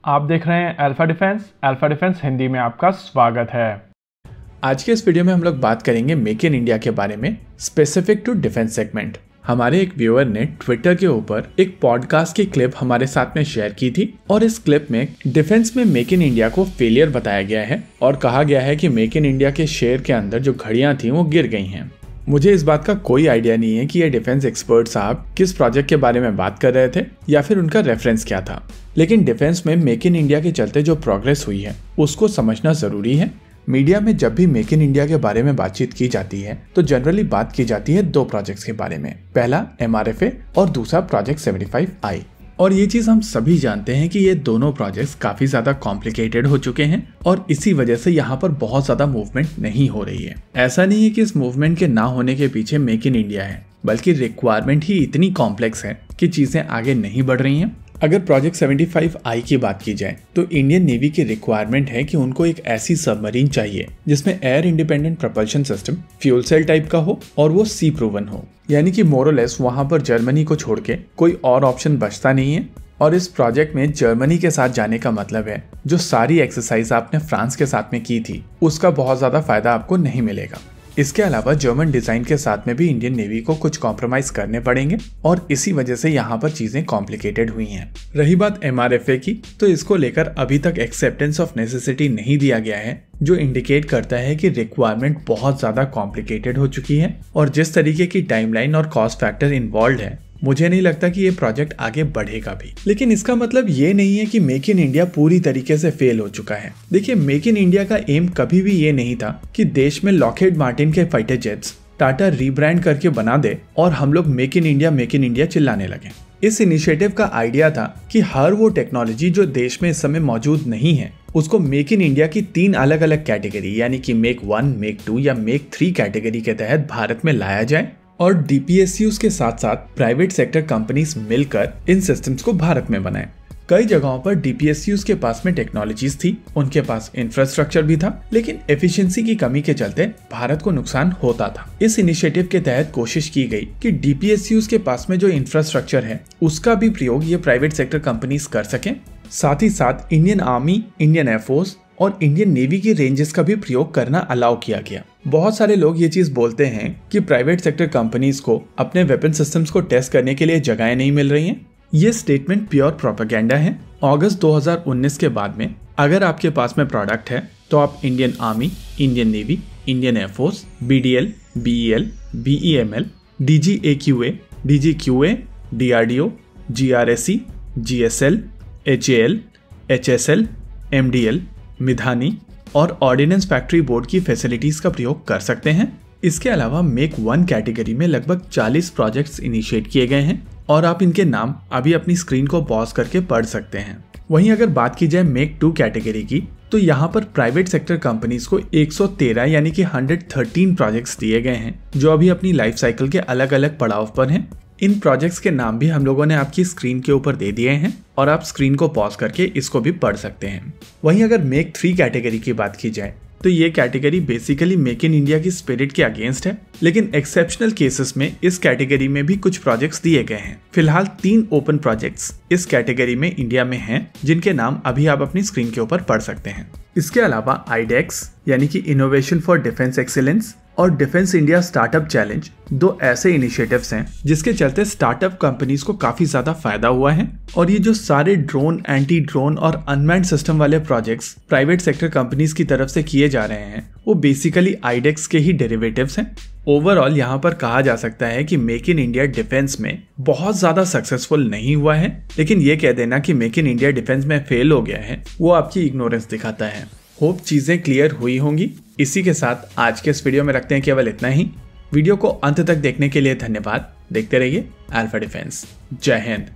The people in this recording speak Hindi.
आप देख रहे हैं अल्फा डिफेंस हिंदी में आपका स्वागत है। आज के इस वीडियो में हम लोग बात करेंगे मेक इन इंडिया के बारे में, स्पेसिफिक टू डिफेंस सेगमेंट। हमारे एक व्यूअर ने ट्विटर के ऊपर एक पॉडकास्ट की क्लिप हमारे साथ में शेयर की थी और इस क्लिप में डिफेंस में मेक इन इंडिया को फेलियर बताया गया है और कहा गया है कि मेक इन इंडिया के शेयर के अंदर जो घड़ियां थी वो गिर गई हैं। मुझे इस बात का कोई आइडिया नहीं है कि ये डिफेंस एक्सपर्ट साहब किस प्रोजेक्ट के बारे में बात कर रहे थे या फिर उनका रेफरेंस क्या था, लेकिन डिफेंस में मेक इन इंडिया के चलते जो प्रोग्रेस हुई है उसको समझना जरूरी है। मीडिया में जब भी मेक इन इंडिया के बारे में बातचीत की जाती है तो जनरली बात की जाती है दो प्रोजेक्ट्स के बारे में, पहला MRFA और दूसरा प्रोजेक्ट 75I। और ये चीज हम सभी जानते हैं कि ये दोनों प्रोजेक्ट्स काफी ज्यादा कॉम्प्लिकेटेड हो चुके हैं और इसी वजह से यहाँ पर बहुत ज्यादा मूवमेंट नहीं हो रही है। ऐसा नहीं है कि इस मूवमेंट के ना होने के पीछे मेक इन इंडिया है, बल्कि रिक्वायरमेंट ही इतनी कॉम्प्लेक्स है कि चीजें आगे नहीं बढ़ रही हैं। अगर प्रोजेक्ट 75I की बात की जाए तो इंडियन नेवी की रिक्वायरमेंट है कि उनको एक ऐसी सबमरीन चाहिए जिसमें air independent propulsion system fuel cell type का हो और वो सी प्रूवन हो, यानी कि मोरलेस वहां पर जर्मनी को छोड़ के कोई और ऑप्शन बचता नहीं है। और इस प्रोजेक्ट में जर्मनी के साथ जाने का मतलब है जो सारी एक्सरसाइज आपने फ्रांस के साथ में की थी उसका बहुत ज्यादा फायदा आपको नहीं मिलेगा। इसके अलावा जर्मन डिजाइन के साथ में भी इंडियन नेवी को कुछ कॉम्प्रोमाइज करने पड़ेंगे और इसी वजह से यहाँ पर चीजें कॉम्प्लिकेटेड हुई हैं। रही बात MRFA की, तो इसको लेकर अभी तक एक्सेप्टेंस ऑफ नेसेसिटी नहीं दिया गया है, जो इंडिकेट करता है कि रिक्वायरमेंट बहुत ज्यादा कॉम्प्लिकेटेड हो चुकी है और जिस तरीके की टाइमलाइन और कॉस्ट फैक्टर इन्वॉल्व है मुझे नहीं लगता कि ये प्रोजेक्ट आगे बढ़ेगा भी। लेकिन इसका मतलब ये नहीं है कि मेक इन इंडिया पूरी तरीके से फेल हो चुका है। देखिए, मेक इन इंडिया का एम कभी भी ये नहीं था कि देश में लॉकहीड मार्टिन के फाइटर जेट्स टाटा रीब्रांड करके बना दे और हम लोग मेक इन इंडिया चिल्लाने लगे। इस इनिशिएटिव का आइडिया था कि हर वो टेक्नोलॉजी जो देश में इस समय मौजूद नहीं है उसको मेक इन इंडिया की 3 अलग अलग कैटेगरी यानी कि मेक 1, मेक 2 या मेक 3 कैटेगरी के तहत भारत में लाया जाए और DPSUs के साथ साथ प्राइवेट सेक्टर कंपनीज मिलकर इन सिस्टम्स को भारत में बनाएं। कई जगहों पर DPSUs के पास में टेक्नोलॉजीज थी, उनके पास इंफ्रास्ट्रक्चर भी था, लेकिन एफिशिएंसी की कमी के चलते भारत को नुकसान होता था। इस इनिशिएटिव के तहत कोशिश की गई कि DPSUs के पास में जो इंफ्रास्ट्रक्चर है उसका भी प्रयोग ये प्राइवेट सेक्टर कंपनीज कर सकें। साथ ही साथ इंडियन आर्मी, इंडियन एयरफोर्स और इंडियन नेवी की रेंजेस का भी प्रयोग करना अलाउ किया गया। बहुत सारे लोग ये चीज बोलते हैं कि प्राइवेट सेक्टर कंपनीज को अपने वेपन सिस्टम्स को टेस्ट करने के लिए जगहें नहीं मिल रही हैं। ये स्टेटमेंट प्योर प्रोपेगेंडा है। अगस्त 2019 के बाद में अगर आपके पास में प्रोडक्ट है तो आप Indian army, Indian navy, Indian air force, BDL, BEL, BEML, DGAQA, DGQA, DRDO, GRSE, GSL, HAL, HSL, MDL, Midhani और ऑर्डिनेंस फैक्ट्री बोर्ड की फैसिलिटीज का प्रयोग कर सकते हैं। इसके अलावा मेक 1 कैटेगरी में लगभग 40 प्रोजेक्ट्स इनिशिएट किए गए हैं और आप इनके नाम अभी अपनी स्क्रीन को पॉज करके पढ़ सकते हैं। वहीं अगर बात की जाए मेक 2 कैटेगरी की तो यहाँ पर प्राइवेट सेक्टर कंपनीज को 113 यानी कि 113 प्रोजेक्ट्स दिए गए हैं जो अभी अपनी लाइफ साइकिल के अलग अलग पड़ाव पर हैं। इन प्रोजेक्ट्स के नाम भी हम लोगों ने आपकी स्क्रीन के ऊपर दे दिए हैं और आप स्क्रीन को पॉज करके इसको भी पढ़ सकते हैं। वहीं अगर मेक 3 कैटेगरी की बात की जाए तो ये category basically make in India की स्पिरिट के अगेंस्ट है, लेकिन एक्सेप्शनल केसेस में इस कैटेगरी में भी कुछ प्रोजेक्ट्स दिए गए हैं। फिलहाल 3 ओपन प्रोजेक्ट्स इस कैटेगरी में इंडिया में हैं जिनके नाम अभी आप अपनी स्क्रीन के ऊपर पढ़ सकते हैं। इसके अलावा IDEX यानी कि इनोवेशन फॉर डिफेंस एक्सीलेंस और डिफेंस इंडिया स्टार्टअप चैलेंज 2 ऐसे इनिशिएटिव्स हैं जिसके चलते स्टार्टअप कंपनीज को काफी ज्यादा फायदा हुआ है। और ये जो सारे ड्रोन, एंटी ड्रोन और अनमैन्ड सिस्टम वाले प्रोजेक्ट्स प्राइवेट सेक्टर कंपनीज की तरफ से किए जा रहे हैं वो बेसिकली IDEX के ही डेरिवेटिव्स हैं। ओवरऑल यहाँ पर कहा जा सकता है कि मेक इन इंडिया डिफेंस में बहुत ज्यादा सक्सेसफुल नहीं हुआ है, लेकिन ये कह देना कि मेक इन इंडिया डिफेंस में फेल हो गया है वो आपकी इग्नोरेंस दिखाता है। होप चीजें क्लियर हुई होंगी। इसी के साथ आज के इस वीडियो में रखते हैं केवल इतना ही। वीडियो को अंत तक देखने के लिए धन्यवाद। देखते रहिए अल्फा डिफेंस। जय हिंद।